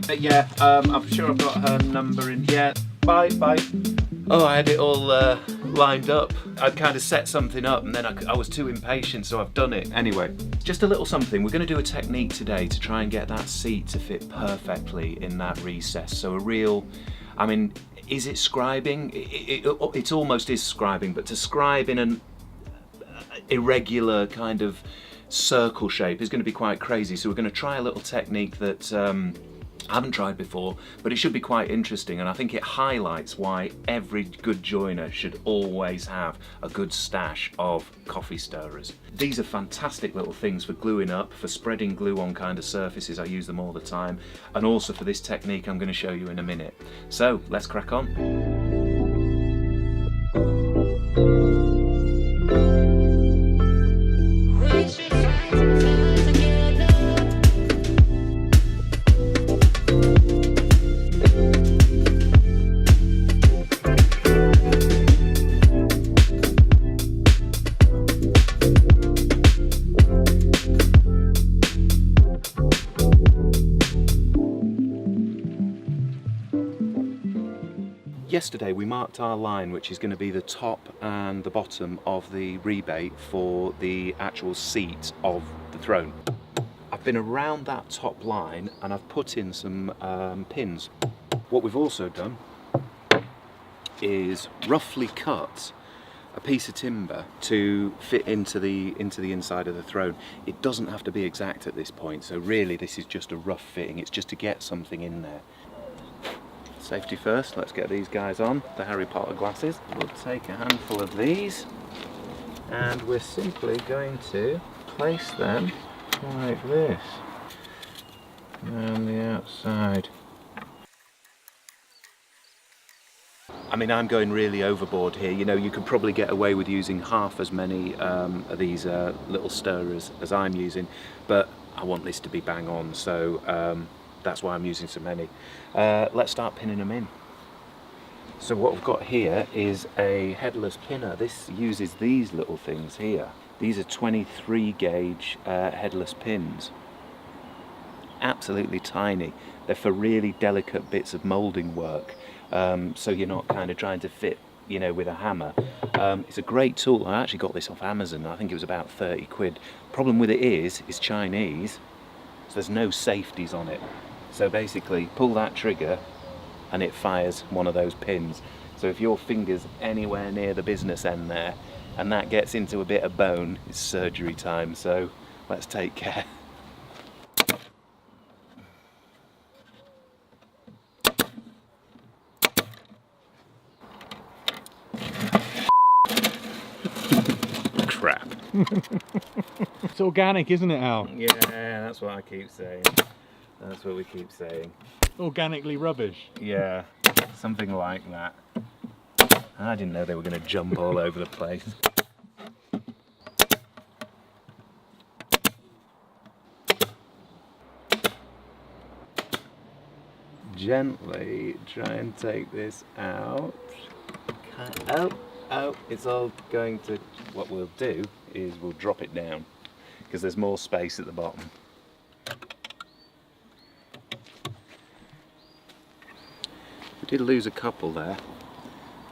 But yeah, I'm sure I've got her number in. Yeah, bye. Oh, I had it all lined up. I'd kind of set something up and then I was too impatient, so I've done it. Anyway, just a little something. We're going to do a technique today to try and get that seat to fit perfectly in that recess. So a real, I mean, is it scribing? It almost is scribing, but to scribe in an irregular kind of circle shape is going to be quite crazy. So we're going to try a little technique that I haven't tried before, but it should be quite interesting, and I think it highlights why every good joiner should always have a good stash of coffee stirrers. These are fantastic little things for gluing up, for spreading glue on kind of surfaces. I use them all the time, and also for this technique I'm going to show you in a minute. So let's crack on. Yesterday we marked our line, which is going to be the top and the bottom of the rebate for the actual seat of the throne. I've been around that top line and I've put in some pins. What we've also done is roughly cut a piece of timber to fit into the inside of the throne. It doesn't have to be exact at this point, so really this is just a rough fitting. It's just to get something in there. Safety first, let's get these guys on, the Harry Potter glasses. We'll take a handful of these and we're simply going to place them like this around the outside. I mean, I'm going really overboard here. You know, you could probably get away with using half as many of these little stirrers as I'm using, but I want this to be bang on, so that's why I'm using so many. Let's start pinning them in. So what I've got here is a headless pinner. This uses these little things here. These are 23 gauge headless pins. Absolutely tiny. They're for really delicate bits of moulding work. So you're not kind of trying to fit, you know, with a hammer. It's a great tool. I actually got this off Amazon. I think it was about 30 quid. Problem with it is it's Chinese, so there's no safeties on it. So basically, pull that trigger and it fires one of those pins. So if your finger's anywhere near the business end there and that gets into a bit of bone, it's surgery time. So let's take care. Crap. It's organic, isn't it, Al? Yeah, that's what I keep saying. That's what we keep saying. Organically rubbish. Yeah, something like that. I didn't know they were going to jump all over the place. Gently try and take this out. Oh, it's all going to... What we'll do is we'll drop it down because there's more space at the bottom. We did lose a couple there,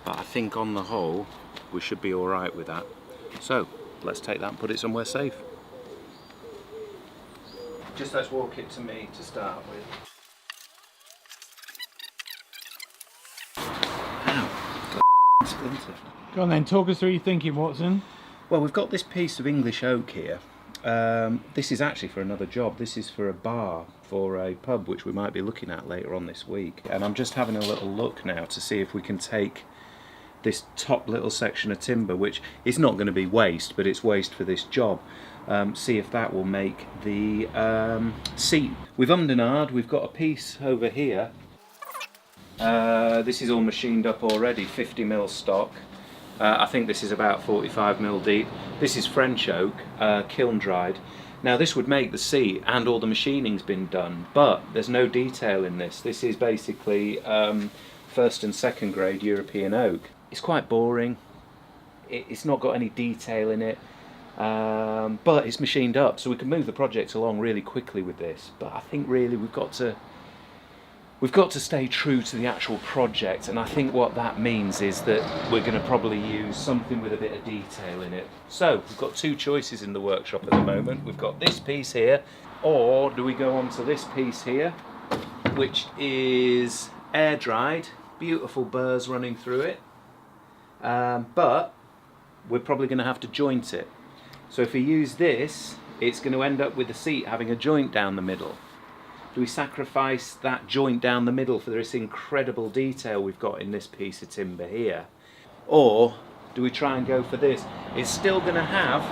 but I think on the whole we should be alright with that. So let's take that and put it somewhere safe. Just let's walk it to me to start with. Ow, got splinter. Go on then, talk us through your thinking, Watson. Well, we've got this piece of English oak here. This is actually for another job. This is for a bar, for a pub, which we might be looking at later on this week. And I'm just having a little look now to see if we can take this top little section of timber, which is not going to be waste, but it's waste for this job. See if that will make the seat. We've ummed and ahed. We've got a piece over here. This is all machined up already, 50mm stock. I think this is about 45mm deep. This is French oak, kiln dried. Now this would make the seat and all the machining's been done, but there's no detail in this. This is basically first and second grade European oak. It's quite boring. It's not got any detail in it, but it's machined up, so we can move the project along really quickly with this. But I think really we've got to we've got to stay true to the actual project, and I think what that means is that we're going to probably use something with a bit of detail in it. So we've got two choices in the workshop at the moment. We've got this piece here, or do we go on to this piece here, which is air dried, beautiful burrs running through it, but we're probably going to have to joint it. So if we use this, it's going to end up with the seat having a joint down the middle. Do we sacrifice that joint down the middle for this incredible detail we've got in this piece of timber here? Or do we try and go for this? It's still going to have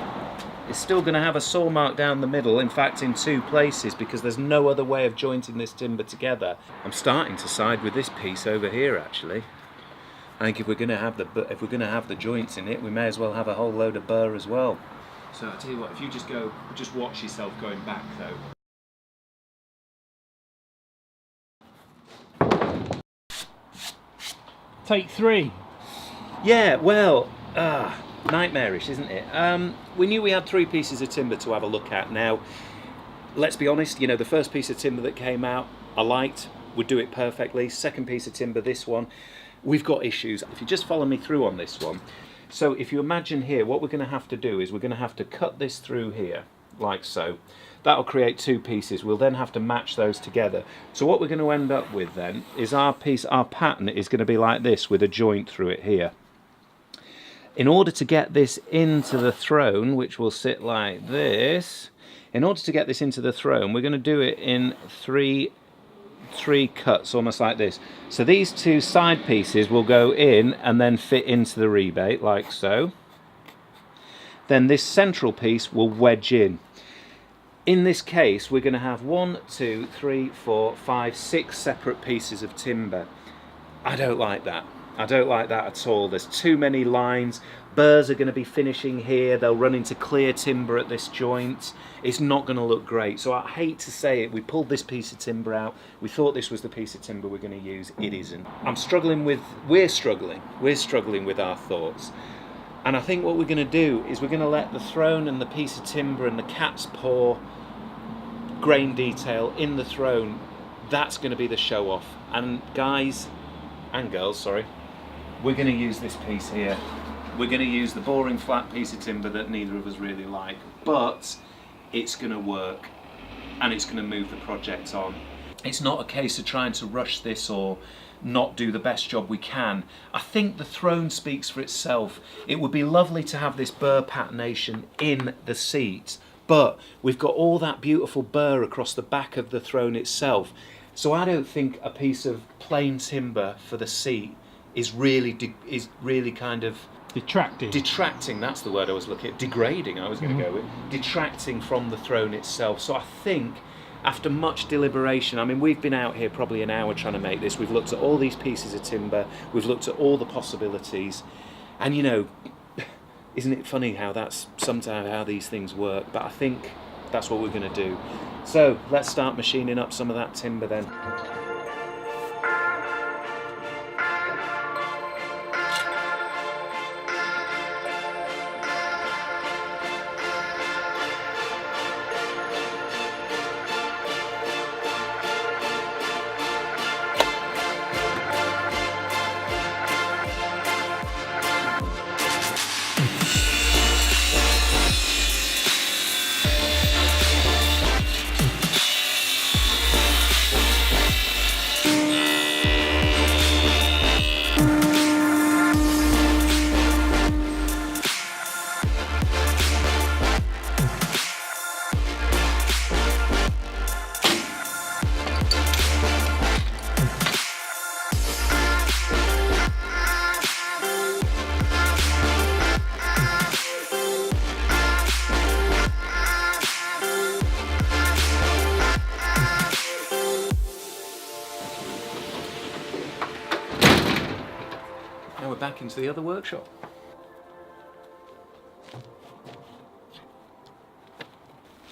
a saw mark down the middle, in fact in two places, because there's no other way of jointing this timber together. I'm starting to side with this piece over here actually. I think if we're going to have the joints in it, we may as well have a whole load of burr as well. So I'll tell you what, if you just watch yourself going back though. Take 3. Yeah, well, nightmarish, isn't it? We knew we had 3 pieces of timber to have a look at. Now, let's be honest, you know, the first piece of timber that came out, I liked, would do it perfectly. Second piece of timber, this one, we've got issues. If you just follow me through on this one. So if you imagine here, what we're going to have to do is we're going to have to cut this through here, like so. That'll create 2 pieces. We'll then have to match those together. So what we're going to end up with then is our pattern is going to be like this with a joint through it here. In order to get this into the throne, which will sit like this, in order to get this into the throne, we're going to do it in three cuts, almost like this. So these 2 side pieces will go in and then fit into the rebate, like so. Then this central piece will wedge in. In this case, we're going to have 1, 2, 3, 4, 5, 6 separate pieces of timber. I don't like that. I don't like that at all. There's too many lines. Burrs are going to be finishing here. They'll run into clear timber at this joint. It's not going to look great. So I hate to say it, we pulled this piece of timber out. We thought this was the piece of timber we're going to use. It isn't. We're struggling with our thoughts. And I think what we're going to do is we're going to let the throne and the piece of timber and the cat's paw grain detail in the throne, that's going to be the show off. And guys and girls, sorry, we're going to use this piece here. We're going to use the boring flat piece of timber that neither of us really like, but it's going to work and it's going to move the project on. It's not a case of trying to rush this or not do the best job we can. I think the throne speaks for itself. It would be lovely to have this burr patternation in the seat, but we've got all that beautiful burr across the back of the throne itself. So I don't think a piece of plain timber for the seat is really kind of detracting, that's the word I was looking at. Degrading, I was going to go with. Detracting from the throne itself. So I think after much deliberation, I mean, we've been out here probably an hour trying to make this. We've looked at all these pieces of timber. We've looked at all the possibilities. And you know, isn't it funny how that's sometimes how these things work? But I think that's what we're going to do. So let's start machining up some of that timber then. Now we're back into the other workshop.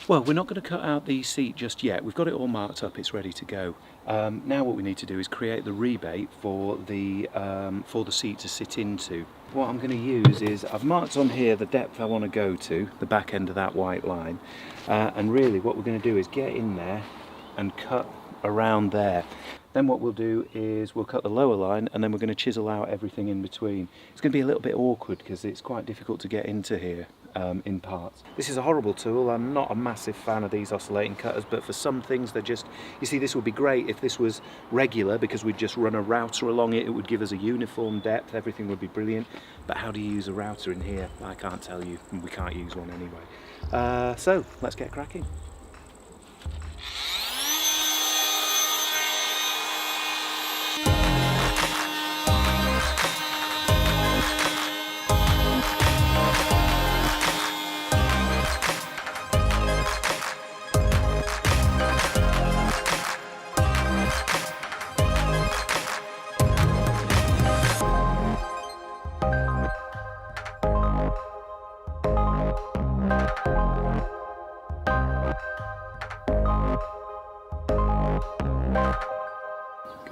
Well, we're not going to cut out the seat just yet. We've got it all marked up, it's ready to go. Now what we need to do is create the rebate for the seat to sit into. What I'm going to use is, I've marked on here the depth I want to go to, the back end of that white line. And really what we're going to do is get in there and cut around there. Then what we'll do is we'll cut the lower line, and then we're going to chisel out everything in between. It's going to be a little bit awkward because it's quite difficult to get into here in parts. This is a horrible tool. I'm not a massive fan of these oscillating cutters, but for some things they're just, you see, this would be great if this was regular, because we'd just run a router along it. It would give us a uniform depth, everything would be brilliant. But how do you use a router in here? I can't tell you, and we can't use one anyway. So let's get cracking.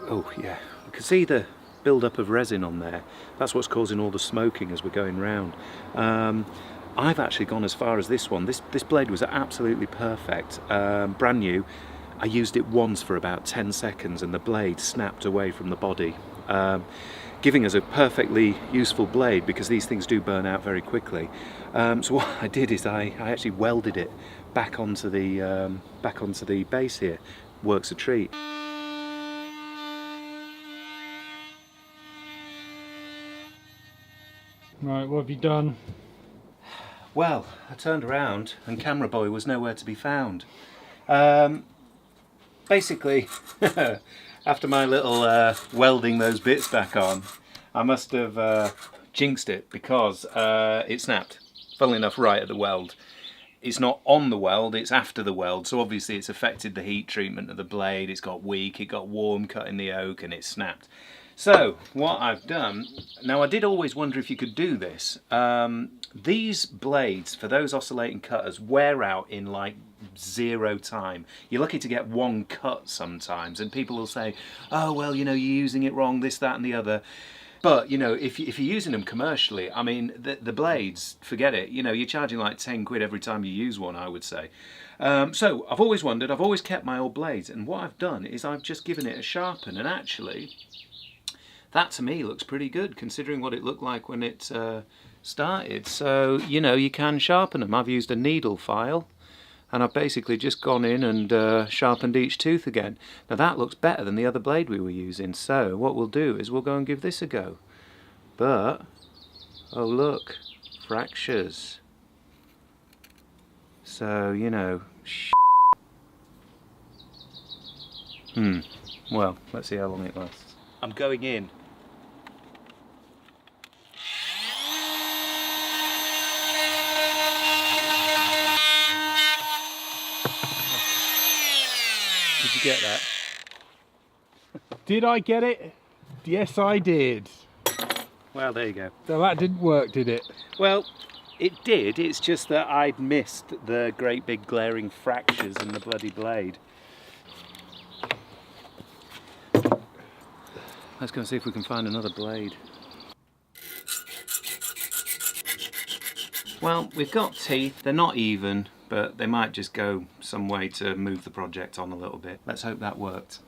Oh yeah, you can see the build-up of resin on there. That's what's causing all the smoking as we're going round. I've actually gone as far as this one. This blade was absolutely perfect, brand new. I used it once for about 10 seconds and the blade snapped away from the body, giving us a perfectly useful blade, because these things do burn out very quickly. So what I did is I actually welded it back onto the base here. Works a treat. Right, what have you done? Well, I turned around and camera boy was nowhere to be found. Basically, after my little welding those bits back on, I must have jinxed it, because it snapped, funnily enough, right at the weld. It's not on the weld, it's after the weld, so obviously it's affected the heat treatment of the blade. It's got weak, it got warm cutting the oak, and it snapped. So what I've done, now I did always wonder if you could do this. These blades for those oscillating cutters wear out in like 0 time. You're lucky to get one cut sometimes, and people will say, oh well, you know, you're using it wrong, this, that and the other. But you know, if you're using them commercially, I mean, the blades, forget it. You know, you're charging like 10 quid every time you use one, I would say. So I've always wondered, I've always kept my old blades, and what I've done is I've just given it a sharpen, and actually that to me looks pretty good considering what it looked like when it started. So, you know, you can sharpen them. I've used a needle file and I've basically just gone in and sharpened each tooth again. Now that looks better than the other blade we were using, so what we'll do is we'll go and give this a go. But, oh look, fractures. So, you know, well, let's see how long it lasts. I'm going in. Did you get that? Did I get it? Yes, I did. Well, there you go. So that didn't work, did it? Well, it did. It's just that I'd missed the great big glaring fractures in the bloody blade. Let's go and see if we can find another blade. Well, we've got teeth. They're not even, but they might just go some way to move the project on a little bit. Let's hope that worked.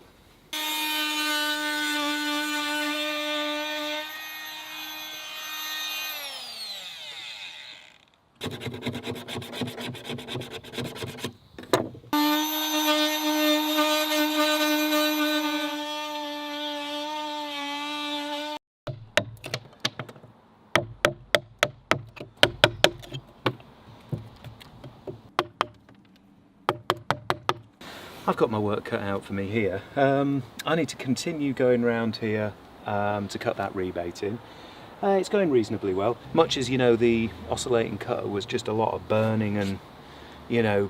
I've got my work cut out for me here. I need to continue going around here to cut that rebate in. It's going reasonably well. Much as, you know, the oscillating cutter was just a lot of burning and, you know,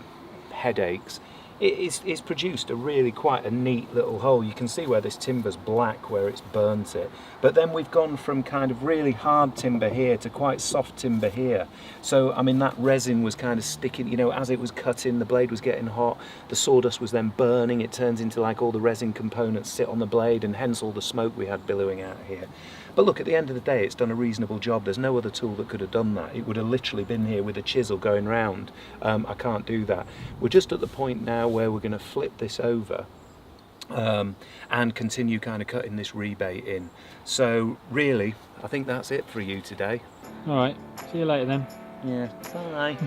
headaches, it's produced a really quite a neat little hole. You can see where this timber's black where it's burnt it. But then we've gone from kind of really hard timber here to quite soft timber here. So, I mean, that resin was kind of sticking, you know, as it was cutting, the blade was getting hot, the sawdust was then burning, it turns into like all the resin components sit on the blade, and hence all the smoke we had billowing out here. But look, at the end of the day, it's done a reasonable job. There's no other tool that could have done that. It would have literally been here with a chisel going round. I can't do that. We're just at the point now where we're going to flip this over and continue kind of cutting this rebate in. So really, I think that's it for you today. All right, see you later then. Yeah, bye.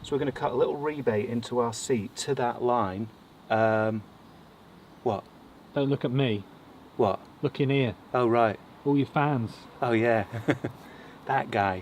So we're going to cut a little rebate into our seat to that line. What? Don't look at me. What? Look in here. Oh, right. All your fans. Oh, yeah. That guy.